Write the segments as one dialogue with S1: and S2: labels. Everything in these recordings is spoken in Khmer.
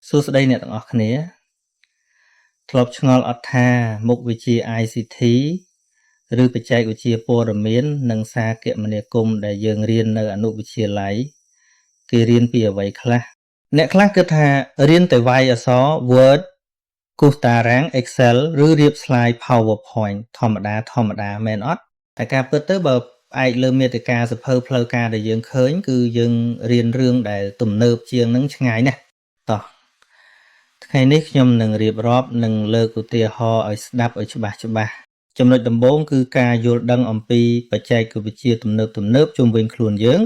S1: សួស្តីអ្នកទាំងអស់គ្នាធ្លាប់ឆ្ងល់អត់ថាមុខវិជ្ជា ICT ឬបច្ចេកវិទ្យាព័ត៌មាននិងសារគមនាគមន៍ដែលយើងរៀននៅអនុវិទ្យាល័យគេរៀនពីអ្វីខ្លះអ្នកខ្លះគិតថារៀនតែវាយអក្សរ Word គូសតារាង Excel ឬរៀប slide PowerPoint ធម្មតាមែនអត់តែការពិតទៅបើផ្អែកលើមាតិកាសភៅផ្លូវការដែលយើងឃើញគឺយើងរៀនរឿងដែលទំនើបជាងនឹងឆ្ងាយណាស់តោះថ្ងៃនេះខ្ញុំនឹងរៀបរាប់និងលើកឧទាហរណ៍ឲ្យស្ដាប់ឲ្យច្បាស់ចំណុចដំបូងគឺការយល់ដឹងអំពីបច្ចេកវិទ្យាទំនើបជុំវិញខ្លួនយើង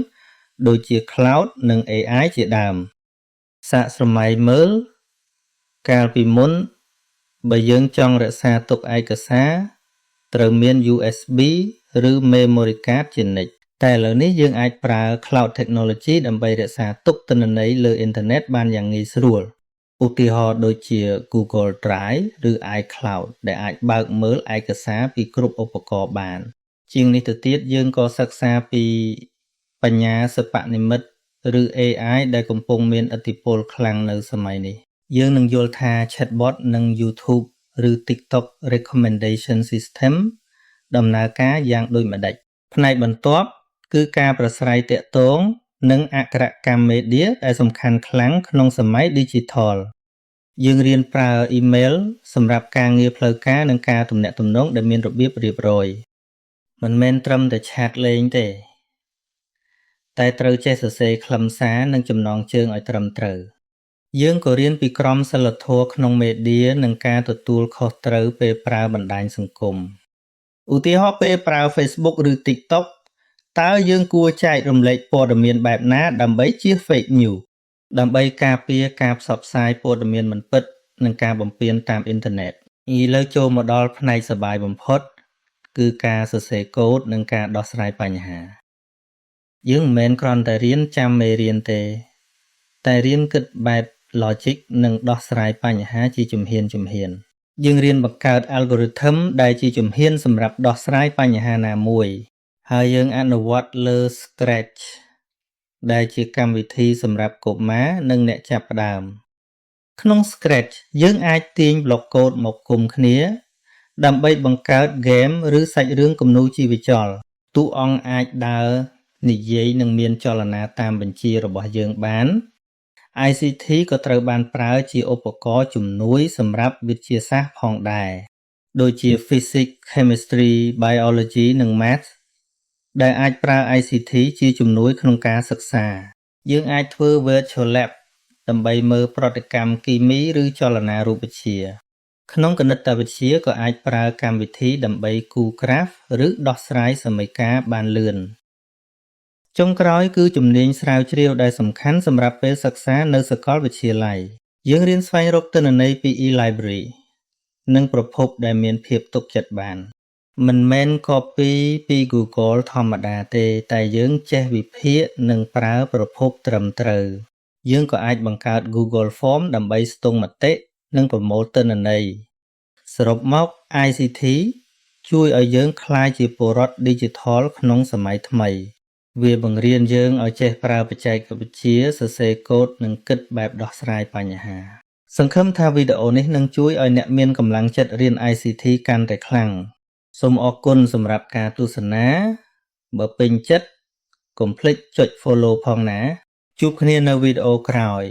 S1: ដូចជា Cloud និង AI ជាដើមសាកស្រមៃមើលកាលពីមុនបើយើងចង់រក្សាទុកឯកសារត្រូវមាន USB ឬ Memory Card ជានិច្ចតែឥឡូវនេះយើងអាចប្រើ Cloud Technology ដើម្បីរក្សាទុកទិន្នន័យលើអ៊ីនធឺណិតបានយ៉ាងងាយស្រួលឧទាហរណ៍ដូចជា Google Drive ឬ iCloud ដែលអាចបើកមើលឯកសារពីគ្រប់ឧបករណ៍បានជាងនេះទៅទៀតយើងក៏សិក្សាពីបញ្ញាសិប្បនិម្មិតឬ AI ដែលកំពុងមានឥទ្ធិពលខ្លាំងនៅសម័យនេះយើងនឹងយល់ថា Chatbot និង YouTube ឬ TikTok recommendation system ដំណើរការយ៉ាងដូចម្ដេចផ្នែកបន្ទាប់គឺការប្រស្រ័យទាក់ទងនិងអក្ខរកម្មមេឌៀដែលសំខាន់ខ្លាំងក្នុងសម័យ Digital យើងរៀនប្រើអ៊ីមែលសម្រាប់ការងារផ្លូវការនិងការទំនាក់ទំនងដែលមានរបៀបរៀបរយមិនមែនត្រឹមតែឆាតលេងទេតែត្រូវចេះសរសេរខ្លឹមសារនិងចំណងជើងឲ្យត្រឹមត្រូវយើងក៏រៀនពីក្រមសីលធម៌ក្នុងមេឌៀនិងការទទួលខុសត្រូវពេលប្រើបណ្ដាញសង្គមឧទាហរណ៍ពេលប្រើ Facebook ឬ TikTok តើយើងគួរចែករំលែកព័ត៌មានបែបណាដើម្បីជៀស fake news ដើម្បីការពារការផ្សព្វផ្សាយព័ត៌មានមិនពិតនិងការបំពានតាមអ៊ីនធឺណិតឥឡូវចូលមកដល់ផ្នែកសប្បាយបំផុតគឺការសរសេរកូដនិងការដោះស្រាយបញ្ហាយើងមិនមែនគ្រាន់តែរៀនចាំមេរៀនទេតែរៀនគិតបែប logic និងដោះស្រាយបញ្ហាជាជំហានយើងរៀនបង្កើត algorithm ដែលជាជំហានសម្រាប់ដោះស្រាយបញ្ហាណាមួយហើយយើងអនុវត្តលើ Scratch ដែលជាកម្មវិធីសម្រាប់កុមារនិងអ្នកចាប់ផ្ដើមក្នុង Scratch យើងអាចទាញប្លុកកូដមកគុំគ្នាដើម្បីបង្កើត game ឬសាច់រឿងគំនូរជីវចលតួអង្គអាចដើរនិយាយនិងមានចលនាតាមបញ្ជារបស់យើងបាន ICT ក៏ត្រូវបានប្រើជាឧបករណ៍ជំនួយសម្រាប់វិទ្យាសាស្ត្រផងដែរដូចជា Physics, Chemistry, Biology និង Math ដែលអាចប្រើ ICT ជាជំនួយក្នុងការសិក្សាយើងអាចធ្វើ Virtual Lab ដើម្បីមើលប្រតិកម្មគីមីឬចលនារូបវិទ្យាក្នុងគណិតវិទ្យាក៏អាចប្រើកម្មវិធីដើម្បីគូរក្រាហ្វឬដោះស្រាយសមីការបានលឿនចុងក្រោយគឺជំនាញស្រាវជ្រាវដែលសំខាន់សម្រាប់ពេលសិក្សានៅសាកលវិទ្យាល័យយើងរៀនស្វែងរកទិន្នន័យពី e-library និងប្រភពដែលមានភាពទុកចិត្តបានមិនមែន copy ពី Google ធម្មតាទេតែយើងចេះវិភាគនិងប្រើប្រភពត្រឹមត្រូវយើងក៏អាចបង្កើត Google Form ដើម្បីស្ទង់មតិនិងប្រមូលទិន្នន័យសរុបមក ICT ជួយឲ្យយើងក្លាយជាពលរដ្ឋ Digital ក្នុងសម័យថ្មីវាបង្រៀនយើងឲ្យចេះប្រើបច្ចេកវិទ្យាសរសេរកូដនិងគិតបែបដោះស្រាយបញ្ហាសង្ឃឹមថាវីដេអូនេះនឹងជួយឲ្យអ្នកមានកម្លាំងចិត្តរៀន ICT កាន់តែខ្លាំងសូមអរគុណសម្រាប់ការទស្សនាបើពេញចិត្តកុំភ្លេចចុច follow ផងណាជួបគ្នានៅវីដេអូក្រោយ